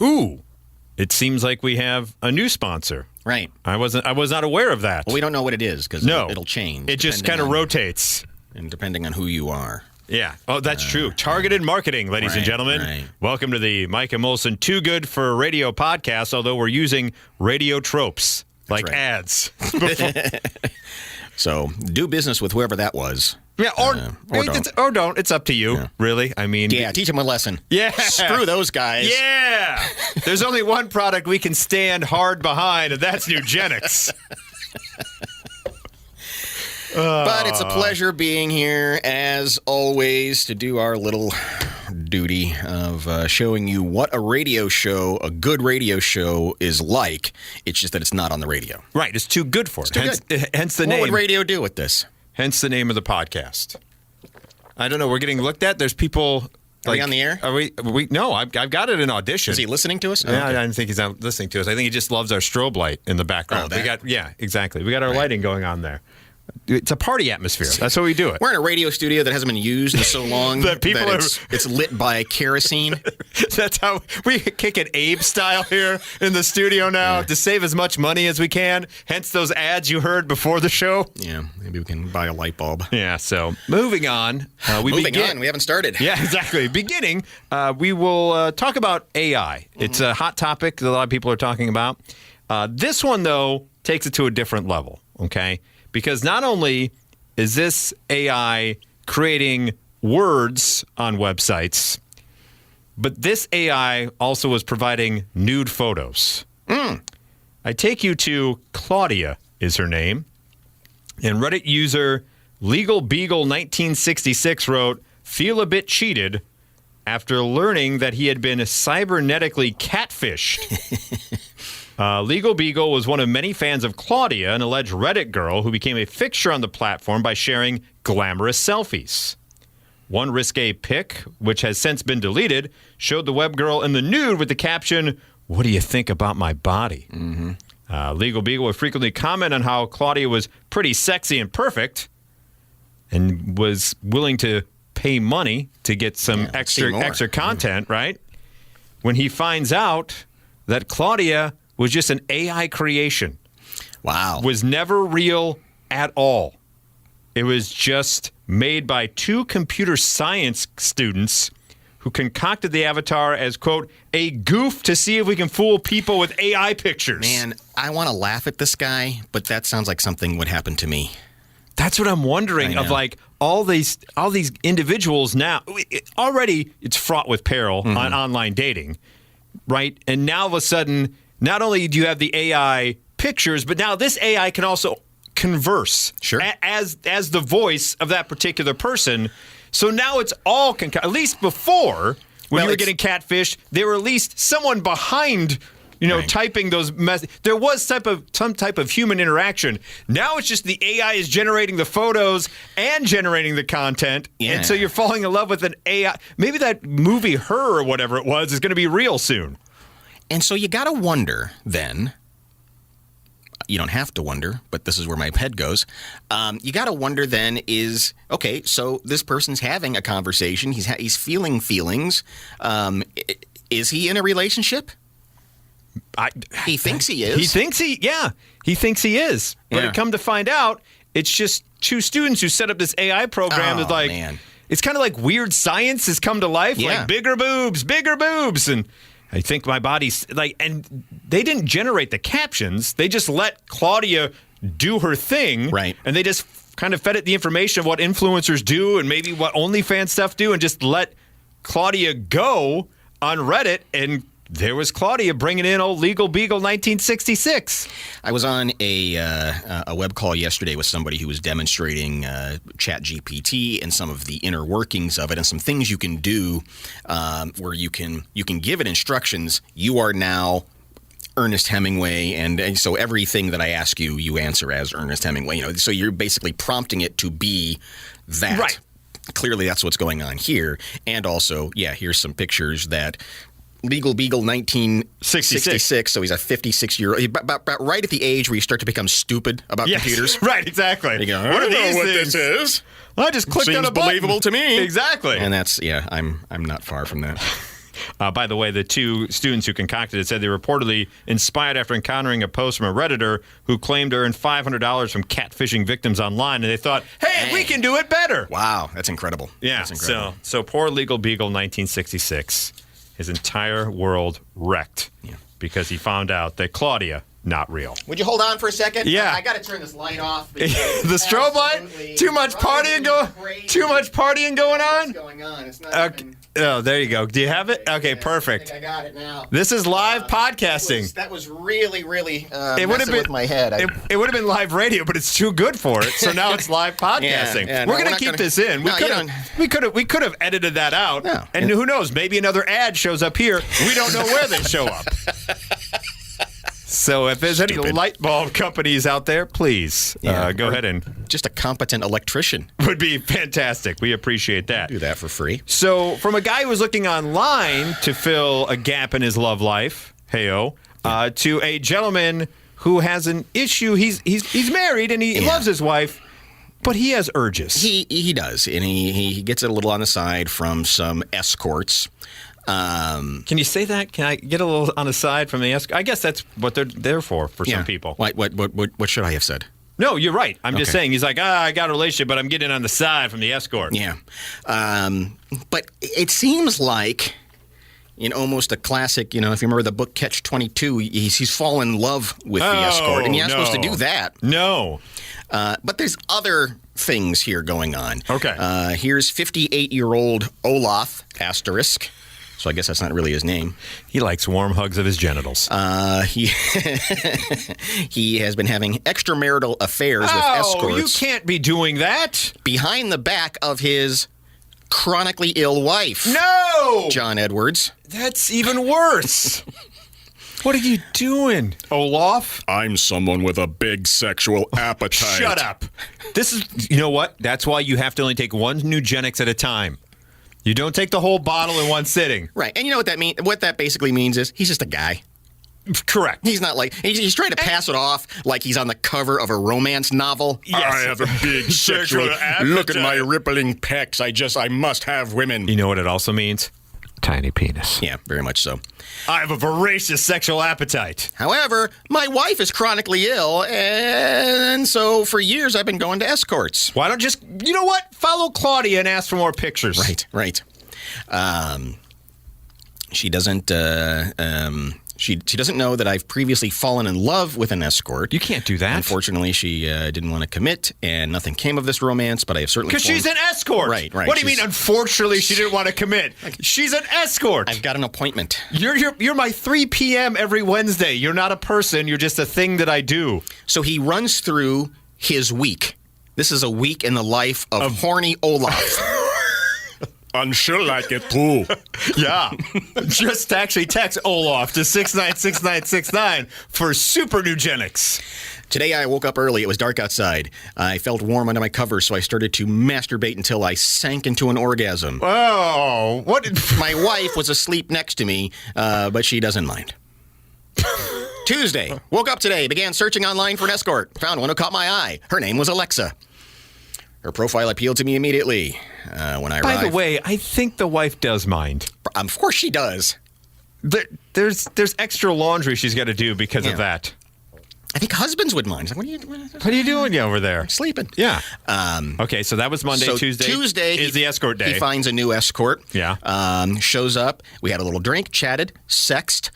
Ooh, it seems like we have a new sponsor. Right. I was not aware of that. Well, we don't know what it is because it'll change. It just kind of rotates. And depending on who you are. Yeah. Oh, that's true. Targeted marketing, ladies and gentlemen. Right. Welcome to the Mike and Molson Too Good for Radio podcast, although we're using radio tropes like ads. So do business with whoever that was. Yeah, or don't. It's up to you, really. I mean... Yeah, teach them a lesson. Yeah. Screw those guys. Yeah. There's only one product we can stand hard behind, and that's NuGenix. But it's a pleasure being here, as always, to do our little duty of showing you what a good radio show is like. It's just that it's not on the radio. Right. It's too good for it. Hence the name. What would radio do with this? Hence the name of the podcast. I don't know. We're getting looked at. There's people... Are we on the air? Are we? No, I've got it in audition. Is he listening to us? Yeah, I don't think he's not listening to us. I think he just loves our strobe light in the background. Exactly. We got our lighting going on there. It's a party atmosphere. That's how we do it. We're in a radio studio that hasn't been used in so long that it's lit by kerosene. That's how we kick it Abe style here in the studio now to save as much money as we can. Hence those ads you heard before the show. Yeah, maybe we can buy a light bulb. Yeah, so moving on. We haven't started. Yeah, exactly. Beginning, we will talk about AI. It's a hot topic that a lot of people are talking about. This one, though, takes it to a different level, okay? Because not only is this AI creating words on websites, but this AI also was providing nude photos. I take you to Claudia is her name. And Reddit user LegalBeagle1966 wrote, "Feel a bit cheated after learning that he had been cybernetically catfished." Legal Beagle was one of many fans of Claudia, an alleged Reddit girl who became a fixture on the platform by sharing glamorous selfies. One risque pic, which has since been deleted, showed the web girl in the nude with the caption, "What do you think about my body?" Legal Beagle would frequently comment on how Claudia was pretty sexy and perfect and was willing to pay money to get some extra content, right? When he finds out that Claudia was just an AI creation. Wow. Was never real at all. It was just made by two computer science students who concocted the avatar as, quote, a goof to see if we can fool people with AI pictures. Man, I want to laugh at this guy, but that sounds like something would happen to me. That's what I'm wondering of, like, all these individuals now. Already, it's fraught with peril on online dating, right? And now all of a sudden, not only do you have the AI pictures, but now this AI can also converse as the voice of that particular person. So now it's all at least before, when you were getting catfished, there were at least someone behind, typing those messages. There was some type of human interaction. Now it's just the AI is generating the photos and generating the content. Yeah. And so you're falling in love with an AI. Maybe that movie Her or whatever it was is going to be real soon. And so you got to wonder then, you don't have to wonder, but this is where my head goes. You got to wonder then so this person's having a conversation. He's feeling feelings. Is he in a relationship? He thinks he is. He thinks he is. But it come to find out, it's just two students who set up this AI program. It's kind of like Weird Science has come to life. Yeah. Like bigger boobs. And I think my body's and they didn't generate the captions. They just let Claudia do her thing. Right. And they just kind of fed it the information of what influencers do and maybe what OnlyFans stuff do and just let Claudia go on Reddit. And there was Claudia bringing in old Legal Beagle 1966. I was on a web call yesterday with somebody who was demonstrating ChatGPT and some of the inner workings of it and some things you can do where you can give it instructions. You are now Ernest Hemingway, and so everything that I ask you, you answer as Ernest Hemingway. So you're basically prompting it to be that. Right. Clearly, that's what's going on here. And also, here's some pictures that Legal Beagle 1966, so he's a 56-year-old, about right at the age where you start to become stupid about computers. Right, exactly. You go, I don't know what this is. I just clicked on a button. Seems believable to me. Exactly. And that's, I'm not far from that. By the way, the two students who concocted it said they were reportedly inspired after encountering a post from a Redditor who claimed to earn $500 from catfishing victims online, and they thought, hey, we can do it better. Wow, that's incredible. Yeah, that's incredible. So poor Legal Beagle, 1966, his entire world wrecked because he found out that Claudia, not real. Would you hold on for a second? Yeah. I got to turn this light off. The strobe light? Too much partying going on? What's going on? It's not even... Oh, there you go. Do you have it? Okay, perfect. I got it now. This is live podcasting. That was really, really it would have been with my head. It would have been live radio, but it's too good for it. So now it's live podcasting. We're going to keep this in. We could have edited that out. No. And who knows? Maybe another ad shows up here. We don't know where they show up. So if there's any light bulb companies out there, please go ahead and... Just a competent electrician. Would be fantastic. We appreciate that. Do that for free. So from a guy who was looking online to fill a gap in his love life, to a gentleman who has an issue. He's married and he loves his wife, but he has urges. He does, and he gets it a little on the side from some escorts. Can you say that? Can I get a little on the side from the escort? I guess that's what they're there for some people. What should I have said? No, you're right. I'm just saying. He's like, I got a relationship, but I'm getting on the side from the escort. Yeah. But it seems like in almost a classic, if you remember the book Catch-22, he's fallen in love with the escort, and you're not supposed to do that. No. But there's other things here going on. Okay. Here's 58-year-old Olaf, asterisk. So I guess that's not really his name. He likes warm hugs of his genitals. He has been having extramarital affairs with escorts. You can't be doing that. Behind the back of his chronically ill wife. No! John Edwards. That's even worse. What are you doing, Olaf? I'm someone with a big sexual appetite. Shut up. This is, you know what? That's why you have to only take one NuGenix at a time. You don't take the whole bottle in one sitting. Right. And you know what that means? What that basically means is he's just a guy. Correct. He's not like, he's trying to pass it off like he's on the cover of a romance novel. Yes. I have a big sexual appetite. Look at my rippling pecs. I must have women. You know what it also means? Tiny penis. Yeah, very much so. I have a voracious sexual appetite. However, my wife is chronically ill, and so for years I've been going to escorts. Why don't you know what? Follow Claudia and ask for more pictures. Right. She doesn't. She doesn't know that I've previously fallen in love with an escort. You can't do that. Unfortunately, she didn't want to commit, and nothing came of this romance, but I have certainly... Because she's an escort. Right. What do you mean, unfortunately, she didn't want to commit? She's an escort. I've got an appointment. You're my 3 p.m. every Wednesday. You're not a person. You're just a thing that I do. So he runs through his week. This is a week in the life of horny Olaf. And she'll like it too. Yeah. Just actually text Olaf to 696969 for super NuGenix. Today I woke up early. It was dark outside. I felt warm under my covers, so I started to masturbate until I sank into an orgasm. Oh, what? My wife was asleep next to me, but she doesn't mind. Tuesday. Woke up today. Began searching online for an escort. Found one who caught my eye. Her name was Alexa. Her profile appealed to me immediately when I arrived. By the way, I think the wife does mind. Of course she does. There's extra laundry she's got to do because of that. I think husbands would mind. Like, what are you doing over there? I'm sleeping. Yeah. Okay, so that was Monday. So Tuesday is the escort day. He finds a new escort. Yeah. Shows up. We had a little drink, chatted, sexed.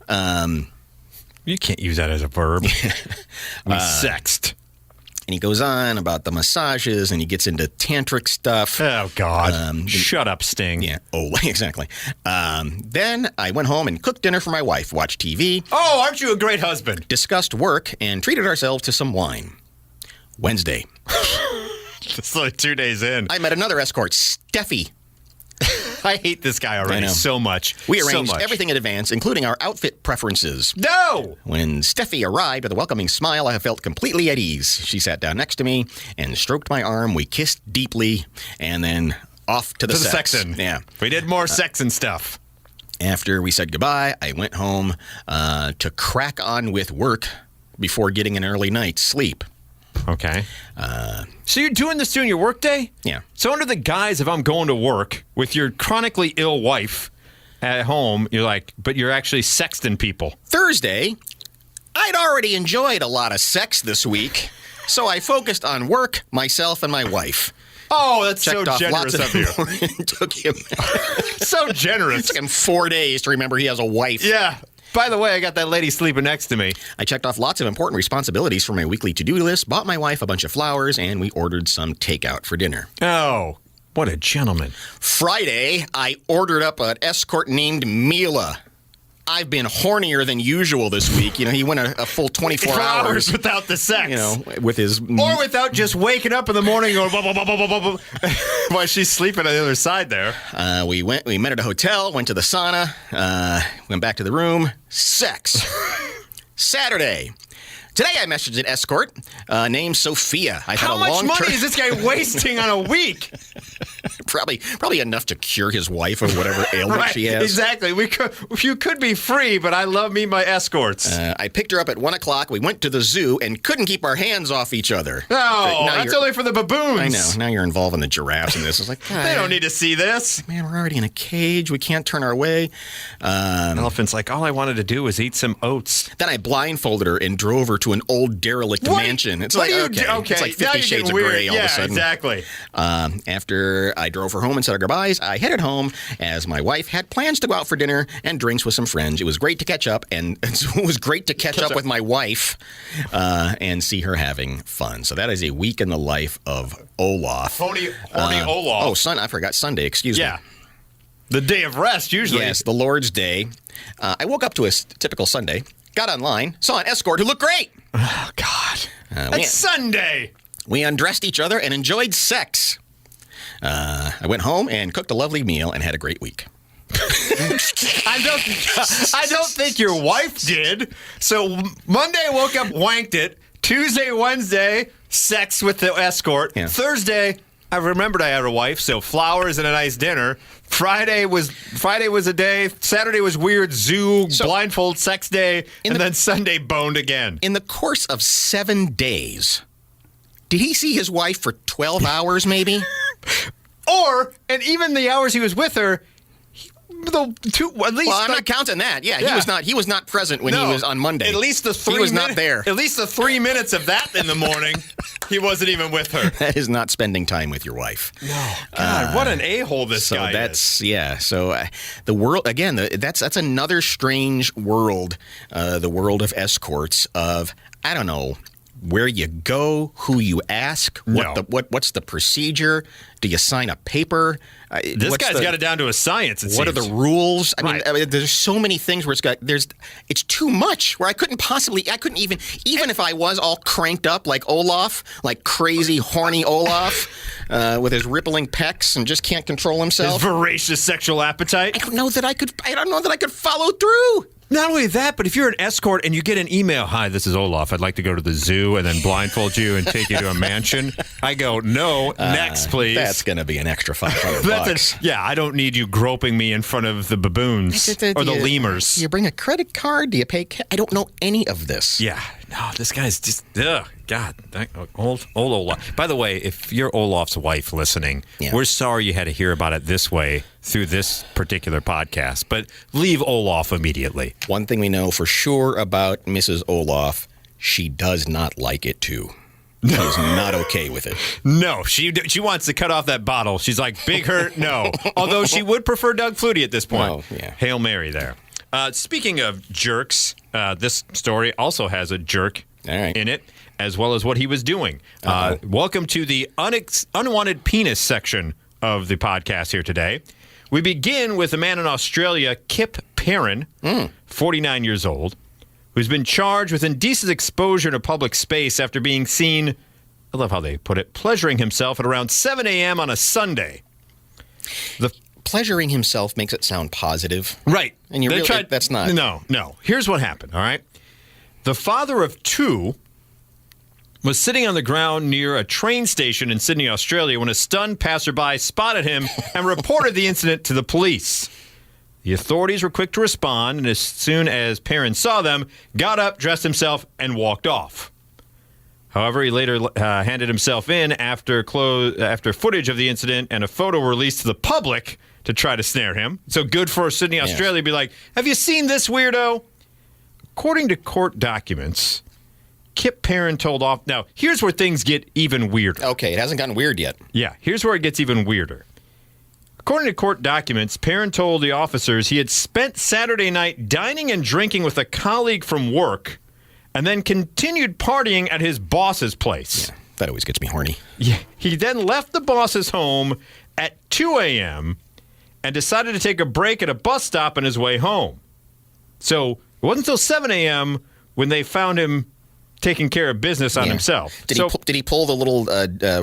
You can't use that as a verb. We sexed. And he goes on about the massages, and he gets into tantric stuff. Oh, God. Shut up, Sting. Yeah. Oh, exactly. Then I went home and cooked dinner for my wife, watched TV. Oh, aren't you a great husband? Discussed work, and treated ourselves to some wine. Wednesday. Just like 2 days in. I met another escort, Steffi. I hate this guy already so much. We arranged everything in advance, including our outfit preferences. No! When Steffi arrived with a welcoming smile, I felt completely at ease. She sat down next to me and stroked my arm. We kissed deeply, and then off to the sexing. Yeah. We did more sex and stuff. After we said goodbye, I went home to crack on with work before getting an early night's sleep. Okay. So you're doing this during your work day? Yeah. So under the guise of I'm going to work with your chronically ill wife, at home, you're like, but you're actually sexting people. Thursday, I'd already enjoyed a lot of sex this week, so I focused on work, myself, and my wife. Oh, that's so Checked off generous lots of you. It took him So generous. took him 4 days to remember he has a wife. Yeah. By the way, I got that lady sleeping next to me. I checked off lots of important responsibilities for my weekly to-do list, bought my wife a bunch of flowers, and we ordered some takeout for dinner. Oh, what a gentleman. Friday, I ordered up an escort named Mila. I've been hornier than usual this week. You know, he went a full 24 hours. without the sex. You know, with his... Or without just waking up in the morning and going, blah, blah, blah, blah, blah, blah, while she's sleeping on the other side there. We met at a hotel, went to the sauna, went back to the room. Sex. Saturday. Today I messaged an escort named Sophia. How much money is this guy wasting on a week? Probably enough to cure his wife of whatever ailment Right, she has. exactly. You could be free, but I love me my escorts. I picked her up at 1 o'clock. We went to the zoo and couldn't keep our hands off each other. No, that's only for the baboons. I know. Now you're involving the giraffes in this. It's like, They don't need to see this. Man, we're already in a cage. We can't turn our way. Elephant's like, all I wanted to do was eat some oats. Then I blindfolded her and drove her to an old derelict mansion. It's like, okay. It's like 50 Shades of Grey all of a sudden. Exactly. After I drove her home and said our goodbyes, I headed home as my wife had plans to go out for dinner and drinks with some friends. It was great to catch up, and it was great to catch up with my wife and see her having fun. So that is a week in the life of Olaf. Horny Olaf. Oh, I forgot Sunday. Excuse me. Yeah. The day of rest, usually. Yes, the Lord's Day. I woke up to a typical Sunday, got online, saw an escort who looked great. Oh, God. It's Sunday. We undressed each other and enjoyed sex. I went home and cooked a lovely meal and had a great week. I don't think your wife did. So Monday I woke up, wanked it. Tuesday, Wednesday, sex with the escort. Yeah. Thursday, I remembered I had a wife, so flowers and a nice dinner. Friday was a day. Saturday was weird zoo, blindfold sex day, and then Sunday boned again. In the course of 7 days, did he see his wife for 12 hours maybe? And even the hours he was with her, I'm not counting that. Yeah, he was not present when he was on Monday. At least he was not there. At least the 3 minutes of that in the morning, he wasn't even with her. That is not spending time with your wife. No, God, what an a-hole this guy is. Yeah. So the world again. That's another strange world. The world of escorts. Of I don't know. Where you go, who you ask, what's the procedure? Do you sign a paper? This guy's got it down to a science. What are the rules? I mean, there's so many things where it's too much. Where I couldn't even if I was all cranked up like Olaf, like crazy horny Olaf, with his rippling pecs and just can't control himself. His voracious sexual appetite. I don't know that I could follow through. Not only that, but if you're an escort and you get an email, "Hi, this is Olaf. I'd like to go to the zoo," and then blindfold you and take you to a mansion. I go, "No, next, please." That's going to be an extra $500. Yeah, I don't need you groping me in front of the baboons or the lemurs. Do you bring a credit card? Do you pay? I don't know any of this. Yeah, no, this guy's just God, old Olaf. By the way, if you're Olaf's wife listening, we're sorry you had to hear about it this way through this particular podcast, but leave Olaf immediately. One thing we know for sure about Mrs. Olaf, she does not like it too. She is not okay with it. No, she wants to cut off that bottle. She's like, big hurt, no. Although she would prefer Doug Flutie at this point. Oh, yeah. Hail Mary there. Speaking of jerks, this story also has a jerk in it, as well as what he was doing. Welcome to the unwanted penis section of the podcast here today. We begin with a man in Australia, Kip Perrin, 49 years old, who's been charged with indecent exposure to public space after being seen, I love how they put it, pleasuring himself at around 7 a.m. on a Sunday. Pleasuring himself makes it sound positive. Right. And that's not. No. Here's what happened, all right? The father of two was sitting on the ground near a train station in Sydney, Australia, when a stunned passerby spotted him and reported the incident to the police. The authorities were quick to respond, and as soon as Perrin saw them, got up, dressed himself, and walked off. However, he later handed himself in after footage of the incident and a photo released to the public to try to snare him. So good for Sydney, Australia to be like, have you seen this weirdo? According to court documents, Kip Perrin told off. Now, here's where things get even weirder. Okay, it hasn't gotten weird yet. Yeah, here's where it gets even weirder. According to court documents, Perrin told the officers he had spent Saturday night dining and drinking with a colleague from work and then continued partying at his boss's place. Yeah, that always gets me horny. Yeah. He then left the boss's home at 2 a.m. and decided to take a break at a bus stop on his way home. So it wasn't until 7 a.m. when they found him taking care of business on himself. Did he pull the little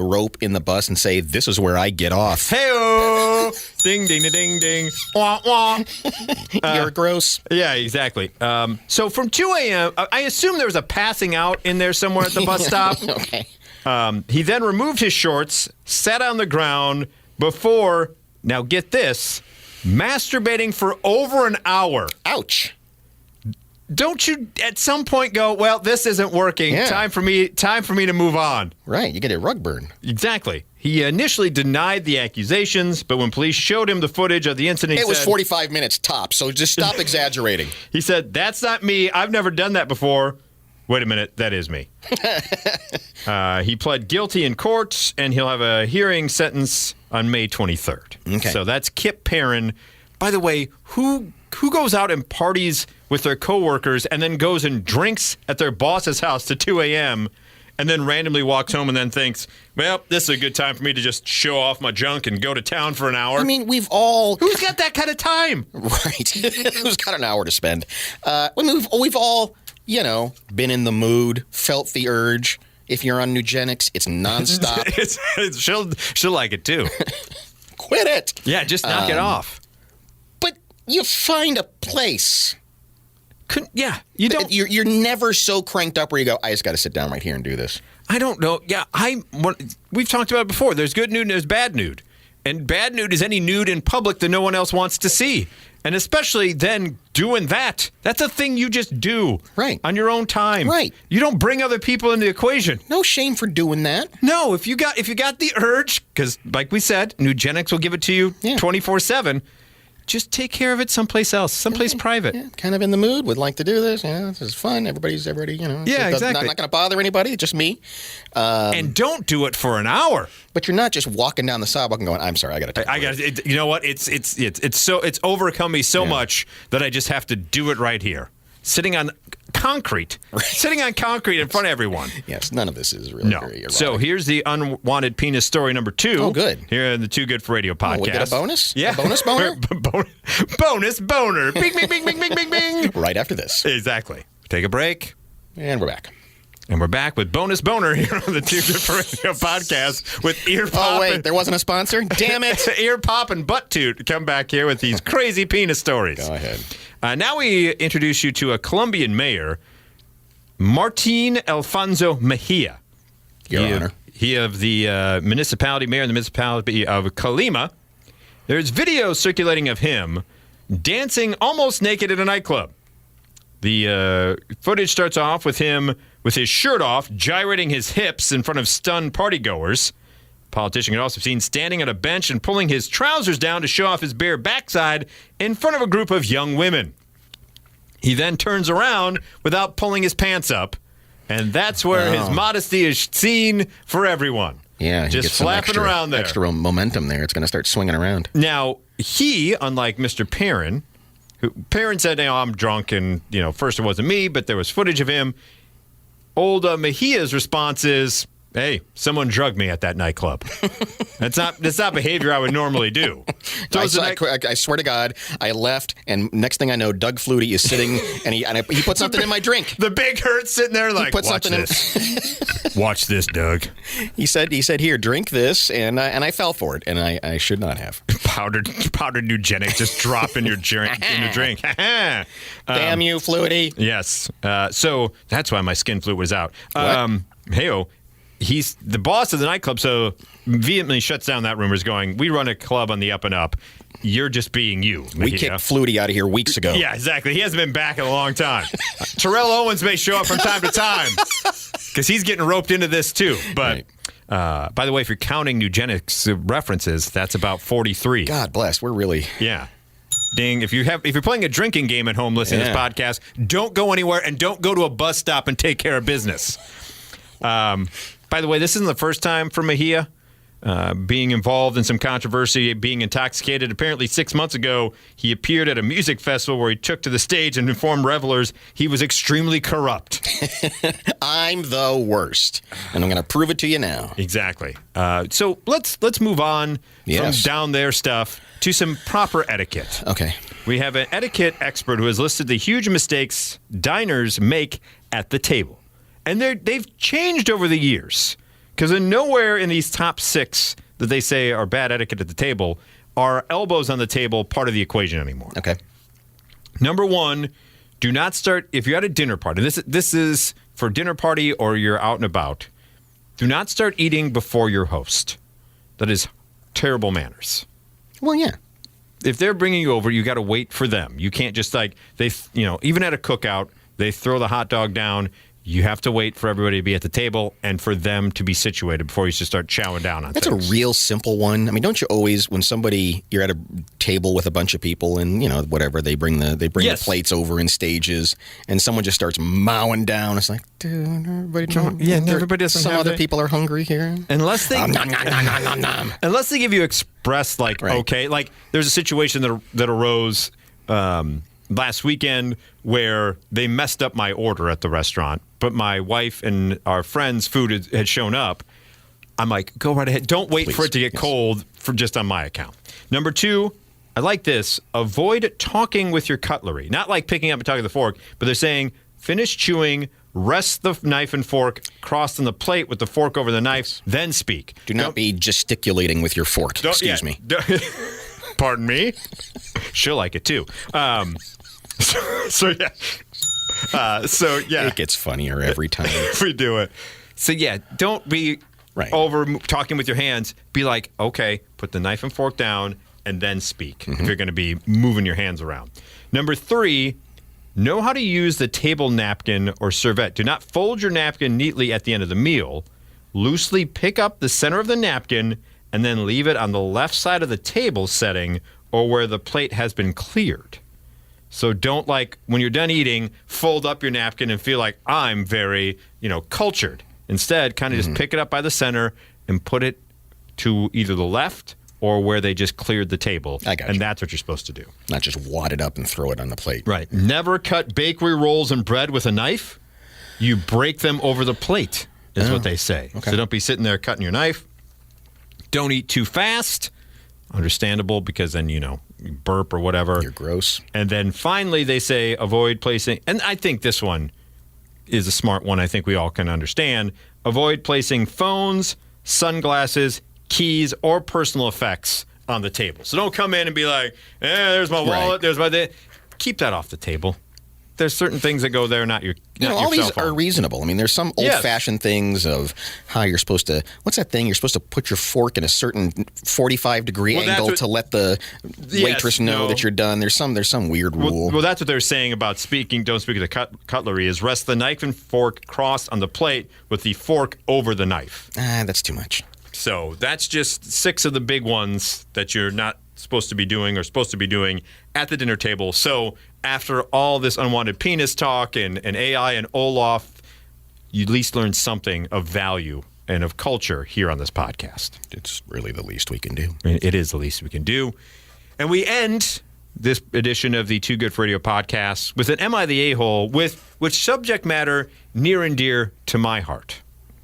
rope in the bus and say, "This is where I get off"? Hey-oh! Ding, ding, ding, ding. Wah, wah. You're gross. Yeah, exactly. So from 2 a.m., I assume there was a passing out in there somewhere at the bus stop. Okay. He then removed his shorts, sat on the ground before, now get this, masturbating for over an hour. Ouch. Don't you at some point go, well, this isn't working. Yeah. Time for me to move on. Right, you get a rug burn. Exactly. He initially denied the accusations, but when police showed him the footage of the incident, It was 45 minutes tops, so just stop exaggerating. He said, that's not me. I've never done that before. Wait a minute. That is me. He pled guilty in court, and he'll have a hearing sentence on May 23rd. Okay. So that's Kip Perrin. By the way, who goes out and parties with their coworkers and then goes and drinks at their boss's house to 2 a.m. and then randomly walks home and then thinks, well, this is a good time for me to just show off my junk and go to town for an hour? I mean, we've all... Who's got that kind of time? Right. Who's got an hour to spend? I mean, we've all, been in the mood, felt the urge. If you're on NuGenix, it's nonstop. She'll like it, too. Quit it. Yeah, just knock it off. But you find a place. You don't. You're never so cranked up where you go, I just got to sit down right here and do this. I don't know. Yeah, we've talked about it before. There's good nude and there's bad nude. And bad nude is any nude in public that no one else wants to see. And especially then doing that. That's a thing you just do. Right. On your own time. Right. You don't bring other people into the equation. No shame for doing that. No, if you got the urge, because like we said, NuGenix will give it to you 24/7. Just take care of it someplace else, someplace private. Yeah, kind of in the mood, would like to do this. This is fun. Everybody's. Yeah, exactly. Not going to bother anybody, just me. And don't do it for an hour. But you're not just walking down the sidewalk and going, I'm sorry, I got to take it. You know what? It's overcome me so much that I just have to do it right here. Sitting on concrete. Sitting on concrete in front of everyone. Yes, none of this is really very erotic. So here's the unwanted penis story number 2. Oh, good. Here in the Too Good for Radio podcast. We get a bonus? Yeah. A bonus boner? Bonus boner. Bing, bing, bing, bing, bing, bing, bing. Right after this. Exactly. Take a break. And we're back. And we're back with Bonus Boner here on the Too Good for Radio podcast with Ear Pop. Oh, wait, there wasn't a sponsor? Damn it. Ear Pop and Butt Toot come back here with these crazy penis stories. Go ahead. Now we introduce you to a Colombian mayor, Martin Alfonso Mejia. Your Honor. He of the mayor of the municipality of Colima. There's video circulating of him dancing almost naked at a nightclub. The footage starts off with him with his shirt off, gyrating his hips in front of stunned partygoers. Politician can also be seen standing on a bench and pulling his trousers down to show off his bare backside in front of a group of young women. He then turns around without pulling his pants up, and that's where his modesty is seen for everyone. Yeah, just flapping around there. Extra momentum there. It's going to start swinging around. Now, he, unlike Mr. Perrin, Perrin said, I'm drunk, and, first it wasn't me, but there was footage of him. Old Mejia's response is, hey, someone drugged me at that nightclub. That's not behavior I would normally do. I swear to God, I left, and next thing I know, Doug Flutie is sitting, and he put something in my drink. The big hurt sitting there like, watch this. Watch this, Doug. He said, here, drink this, and I fell for it, and I should not have. Powdered NuGenix just drop in your drink. Damn you, Flutie. Yes. So that's why my skin flute was out. Hey-o. He's the boss of the nightclub, so vehemently shuts down that rumors going, we run a club on the up and up. You're just being you. We kicked Flutie out of here weeks ago. Yeah, exactly. He hasn't been back in a long time. Terrell Owens may show up from time to time because he's getting roped into this too. But By the way, if you're counting NuGenix references, that's about 43. God bless. We're really... Yeah. Ding. If you're playing a drinking game at home listening to this podcast, don't go anywhere and don't go to a bus stop and take care of business. By the way, this isn't the first time for Mejia being involved in some controversy, being intoxicated. Apparently 6 months ago, he appeared at a music festival where he took to the stage and informed revelers he was extremely corrupt. I'm the worst, and I'm going to prove it to you now. Exactly. So let's move on from down there stuff to some proper etiquette. Okay. We have an etiquette expert who has listed the huge mistakes diners make at the table. And they've changed over the years. Because nowhere in these top 6 that they say are bad etiquette at the table are elbows on the table part of the equation anymore. Okay. Number 1, do not start, if you're at a dinner party, this is for dinner party or you're out and about, do not start eating before your host. That is terrible manners. Well, yeah. If they're bringing you over, you got to wait for them. You can't just even at a cookout, they throw the hot dog down. You have to wait for everybody to be at the table and for them to be situated before you just start chowing down on That's things. a real simple one. I mean, don't you always, when you're at a table with a bunch of people and, whatever, they bring the plates over in stages and someone just starts mowing down. It's like, dude, everybody everybody doesn't some have other it. people are hungry here. Unless they Nom. unless they give you express okay, like there's a situation that arose last weekend where they messed up my order at the restaurant, but my wife and our friends' food had shown up. I'm like, go right ahead. Don't wait for it to get cold for just on my account. Number 2, I like this. Avoid talking with your cutlery. Not like picking up and talking to the fork, but they're saying finish chewing, rest the knife and fork crossed on the plate with the fork over the knife, then speak. Do not be gesticulating with your fork. Excuse me. Pardon me? She'll like it too. So yeah. It gets funnier every time. We do it. So yeah, don't be over talking with your hands. Be like, okay, put the knife and fork down and then speak if you're going to be moving your hands around. Number 3, know how to use the table napkin or serviette. Do not fold your napkin neatly at the end of the meal. Loosely pick up the center of the napkin and then leave it on the left side of the table setting or where the plate has been cleared. So don't, when you're done eating, fold up your napkin and feel like I'm very, cultured. Instead, kind of just pick it up by the center and put it to either the left or where they just cleared the table. I got you. And that's what you're supposed to do. Not just wad it up and throw it on the plate. Right. Never cut bakery rolls and bread with a knife. You break them over the plate, is what they say. Okay. So don't be sitting there cutting your knife. Don't eat too fast. Understandable, because then, you burp or whatever. You're gross. And then finally, they say avoid placing, and I think this one is a smart one. I think we all can understand. Avoid placing phones, sunglasses, keys, or personal effects on the table. So don't come in and be like, there's my wallet, there's my... Keep that off the table. There's certain things that go there, not your all these cell phone. are reasonable. I mean, there's some old-fashioned things of how you're supposed to... What's that thing? You're supposed to put your fork in a certain 45-degree angle to let the waitress know that you're done. There's some weird rule. Well, that's what they're saying about speaking. Don't speak of the cutlery. Is rest the knife and fork crossed on the plate with the fork over the knife. That's too much. So that's just 6 of the big ones that you're not supposed to be doing or supposed to be doing at the dinner table. So after all this unwanted penis talk and AI and Olaf, you at least learned something of value and of culture here on this podcast. It's really the least we can do. It is the least we can do. And we end this edition of the Too Good for Radio podcast with an Am I the A-hole, which subject matter near and dear to my heart.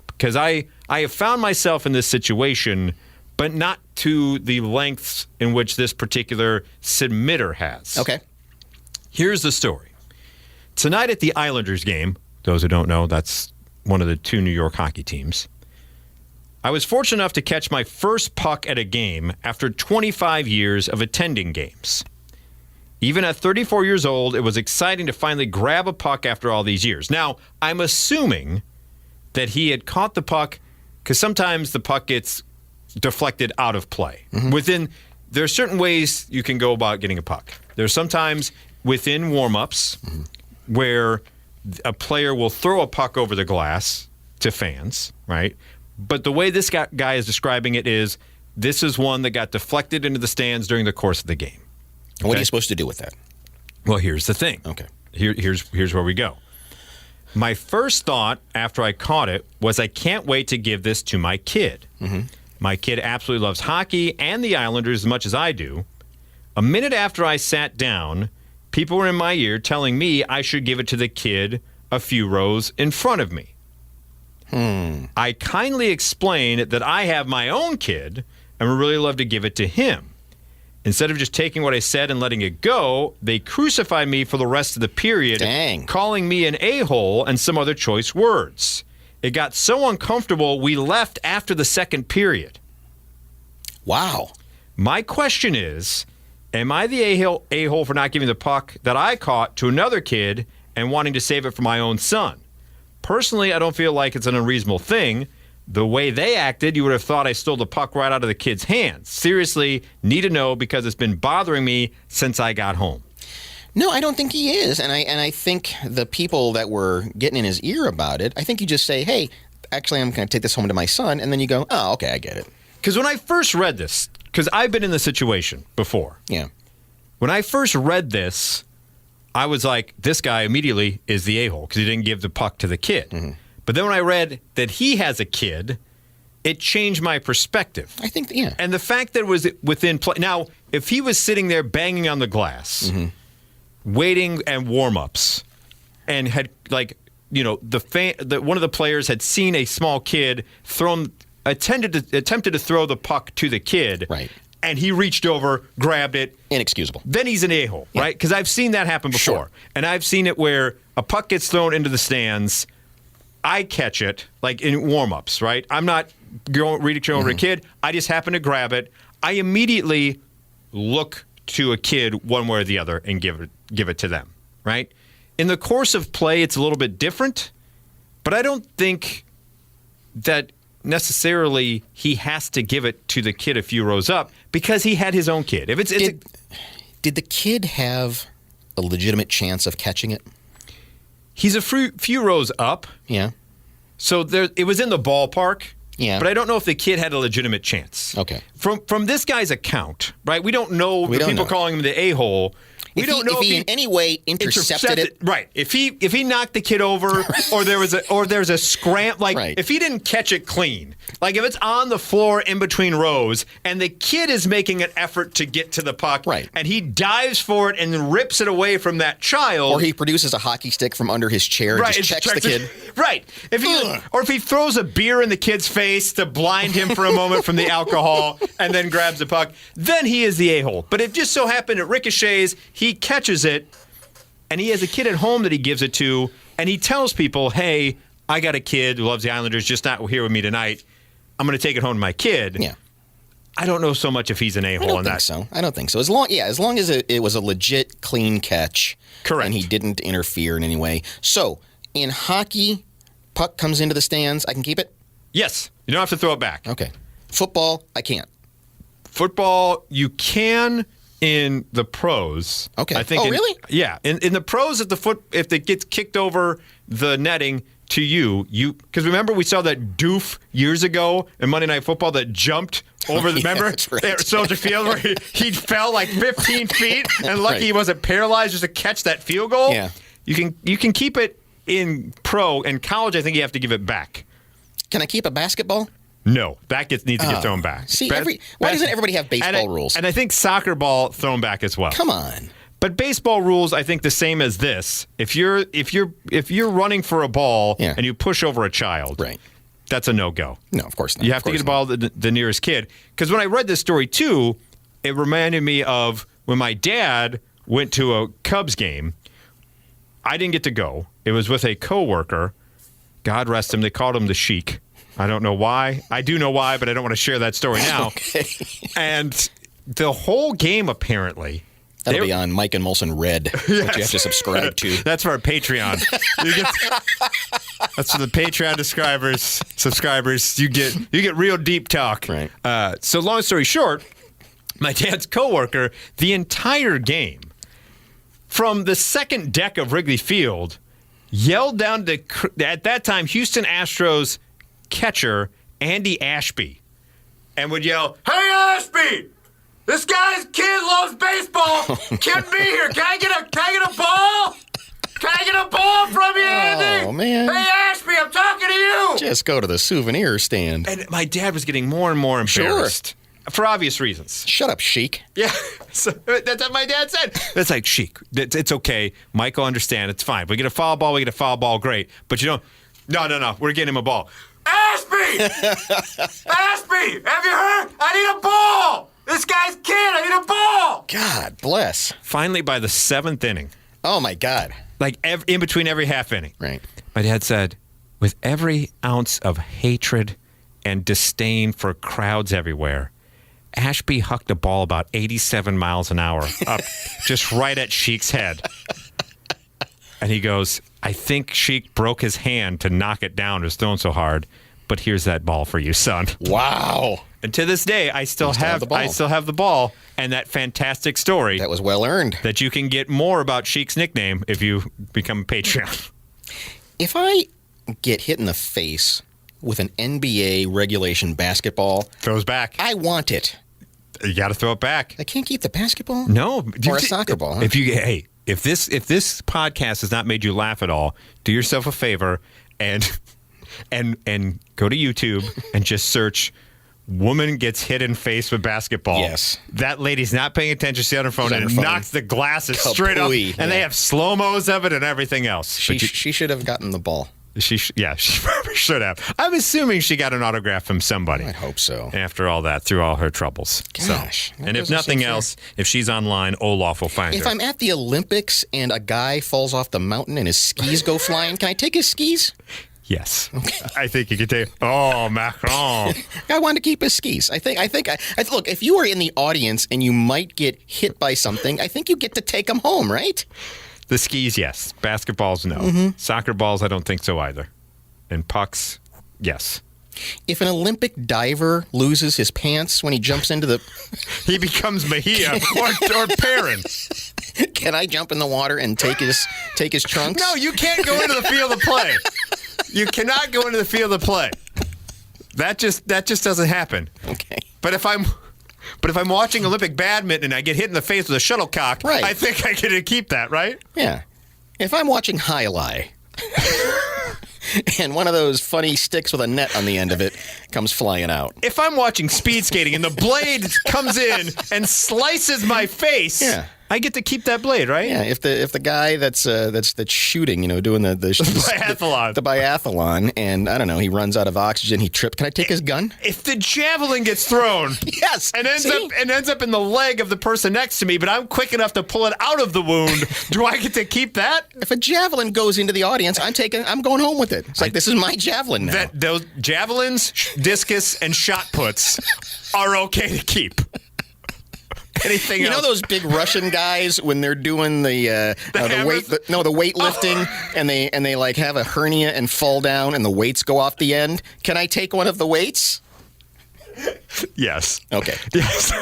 Because I have found myself in this situation, but not to the lengths in which this particular submitter has. Okay. Here's the story. Tonight at the Islanders game, those who don't know, that's one of the 2 New York hockey teams, I was fortunate enough to catch my first puck at a game after 25 years of attending games. Even at 34 years old, it was exciting to finally grab a puck after all these years. Now, I'm assuming that he had caught the puck because sometimes the puck gets deflected out of play. There are certain ways you can go about getting a puck. There's sometimes within warm-ups where a player will throw a puck over the glass to fans, right? But the way this guy is describing it is, this is one that got deflected into the stands during the course of the game. Okay? What are you supposed to do with that? Well, here's the thing. Okay. Here's where we go. My first thought after I caught it was, I can't wait to give this to my kid. Mm-hmm. My kid absolutely loves hockey and the Islanders as much as I do. A minute after I sat down, people were in my ear telling me I should give it to the kid a few rows in front of me. I kindly explained that I have my own kid and would really love to give it to him. Instead of just taking what I said and letting it go, they crucified me for the rest of the period, Dang. calling me an a-hole and some other choice words. It got so uncomfortable, we left after the second period. Wow. My question is, am I the a-hole for not giving the puck that I caught to another kid and wanting to save it for my own son? Personally, I don't feel like it's an unreasonable thing. The way they acted, you would have thought I stole the puck right out of the kid's hands. Seriously, need to know because it's been bothering me since I got home. No, I don't think he is. And I think the people that were getting in his ear about it, I think you just say, hey, actually, I'm going to take this home to my son. And then you go, oh, okay, I get it. Because when I first read this, because I've been in this situation before. Yeah. When I first read this, I was like, this guy immediately is the a-hole because he didn't give the puck to the kid. Mm-hmm. But then when I read that he has a kid, it changed my perspective. I think, yeah. And the fact that it was within play. Now, if he was sitting there banging on the glass, waiting and warm-ups, and had, like, you know, one of the players had seen a small kid attempted to throw the puck to the kid. Right. And he reached over, grabbed it. Inexcusable. Then he's an a-hole, right? Because I've seen that happen before. Sure. And I've seen it where a puck gets thrown into the stands, I catch it, like in warm-ups, right? I'm not reaching over a kid. I just happen to grab it. I immediately look to a kid one way or the other and give it to them, right? In the course of play, it's a little bit different, but I don't think that necessarily he has to give it to the kid a few rows up because he had his own kid. If Did the kid have a legitimate chance of catching it? He's a few rows up. Yeah. So it was in the ballpark. Yeah. But I don't know if the kid had a legitimate chance. Okay. From this guy's account, right? We don't know the people calling him the a-hole. We don't know if he in any way intercepted it. Right. If he knocked the kid over or there's a scram, like right. If he didn't catch it clean, like if it's on the floor in between rows and the kid is making an effort to get to the puck, right. And he dives for it and rips it away from that child, or he produces a hockey stick from under his chair and just checks the kid. Right. If he throws a beer in the kid's face to blind him for a moment from the alcohol and then grabs the puck, then he is the a-hole. But it just so happened it ricochets, he catches it, and he has a kid at home that he gives it to, and he tells people, hey, I got a kid who loves the Islanders, just not here with me tonight. I'm going to take it home to my kid. Yeah. I don't know so much if he's an a-hole on that. I don't think so. As long as it was a legit clean catch. Correct. And he didn't interfere in any way. So, in hockey, puck comes into the stands, I can keep it? Yes. You don't have to throw it back. Okay. Football, I can't. Football, you can in the pros. Okay. I think really? Yeah. In the pros, if it gets kicked over the netting to you because remember we saw that doof years ago in Monday Night Football that jumped over the remember at Soldier Field where he fell like 15 feet and lucky he wasn't paralyzed just to catch that field goal. Yeah. You can keep it in pro and college. I think you have to give it back. Can I keep a basketball? No, that needs to get thrown back. See, why doesn't everybody have baseball rules? And I think soccer ball thrown back as well. Come on. But baseball rules, I think, the same as this. If you're running for a ball and you push over a child, right. That's a no-go. No, of course not. You have to get the ball to the nearest kid. Because when I read this story, too, it reminded me of when my dad went to a Cubs game. I didn't get to go. It was with a coworker. God rest him. They called him the Sheik. I don't know why. I do know why, but I don't want to share that story now. Okay. And the whole game, apparently... That'll be on Mike and Molson Red, which you have to subscribe to. That's for our Patreon. That's for the Patreon subscribers. You get real deep talk. Right. So long story short, my dad's coworker, the entire game, from the second deck of Wrigley Field, yelled down to, at that time, Houston Astros catcher Andy Ashby, and would yell, "Hey, Ashby! This guy's kid loves baseball. Can't be here. Can I get a ball? Can I get a ball from you, Andy? Oh, man. Hey, Ashby, I'm talking to you." Just go to the souvenir stand. And my dad was getting more and more embarrassed for obvious reasons. Shut up, Sheik. Yeah, so that's what my dad said. That's like, "Sheik, it's okay. Mike will understand. It's fine. We get a foul ball, great. But you don't. No. We're getting him a ball." Ashby! Ashby! Have you heard? I need a ball! This guy's kid, I need a ball! God bless. Finally, by the 7th inning, Oh, my God. like in between every half inning, Right. my dad said, with every ounce of hatred and disdain for crowds everywhere, Ashby hucked a ball about 87 miles an hour up just right at Sheik's head. And he goes, "I think Sheik broke his hand to knock it down. It was thrown so hard. But here's that ball for you, son." Wow. And to this day, I still have the ball and that fantastic story That was well earned. that you can get more about Sheik's nickname if you become a Patreon. If I get hit in the face with an NBA regulation basketball, Throws back. I want it. You got to throw it back. I can't keep the basketball? No, Or a soccer ball, huh? If this podcast has not made you laugh at all, do yourself a favor and go to YouTube and just search "woman gets hit in face with basketball." Yes. That lady's not paying attention. She's on her phone She's on and her phone. knocks the glasses straight up. Kapooey, And they yeah. have slow-mos of it and everything else. She should have gotten the ball. She probably should have. I'm assuming she got an autograph from somebody. I'd hope so. After all that, through all her troubles. Gosh, that And if doesn't nothing seem fair. else, if she's online, Olaf will find If her. I'm at the Olympics and a guy falls off the mountain and his skis go flying, can I take his skis? Yes. I think you could take. Oh, Macron. I want to keep his skis. I think. Look, if you are in the audience and you might get hit by something, I think you get to take them home, right? The skis, yes. Basketballs, no. Mm-hmm. Soccer balls, I don't think so either. And pucks, yes. If an Olympic diver loses his pants when he jumps into the, He becomes Mejia or Perrin. can I jump in the water and take his trunks? No, you can't go into the field of play. You cannot go into the field of play. That just doesn't happen. Okay. But if I'm watching Olympic badminton and I get hit in the face with a shuttlecock, Right. I think I get to keep that, right? Yeah. If I'm watching Highlight and one of those funny sticks with a net on the end of it comes flying out. If I'm watching speed skating and the blade comes in and slices my face, Yeah. I get to keep that blade, right? Yeah, if the guy that's shooting, doing the biathlon. the biathlon, and I don't know, he runs out of oxygen, he trips. Can I take his gun? If the javelin gets thrown Yes. and ends up in the leg of the person next to me, but I'm quick enough to pull it out of the wound, do I get to keep that? If a javelin goes into the audience, I'm going home with it. It's like, this is my javelin now. Those javelins, discus, and shot puts are okay to keep. Anything else? Those big Russian guys when they're doing the weightlifting, and they like have a hernia and fall down and the weights go off the end. Can I take one of the weights? Yes. Okay. Yes.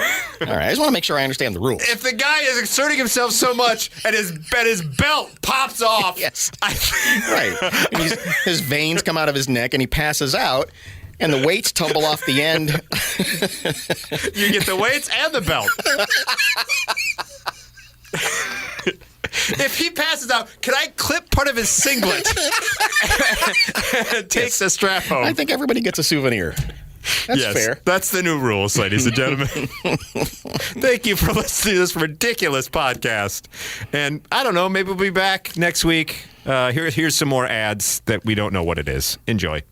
All right. I just want to make sure I understand the rules. If the guy is exerting himself so much and his belt pops off, Yes. Right. And his veins come out of his neck and he passes out. And the weights tumble off the end. You get the weights and the belt. If he passes out, can I clip part of his singlet and take the strap home? I think everybody gets a souvenir. That's fair. That's the new rules, ladies and gentlemen. Thank you for listening to this ridiculous podcast. And I don't know, maybe we'll be back next week. Here's some more ads that we don't know what it is. Enjoy.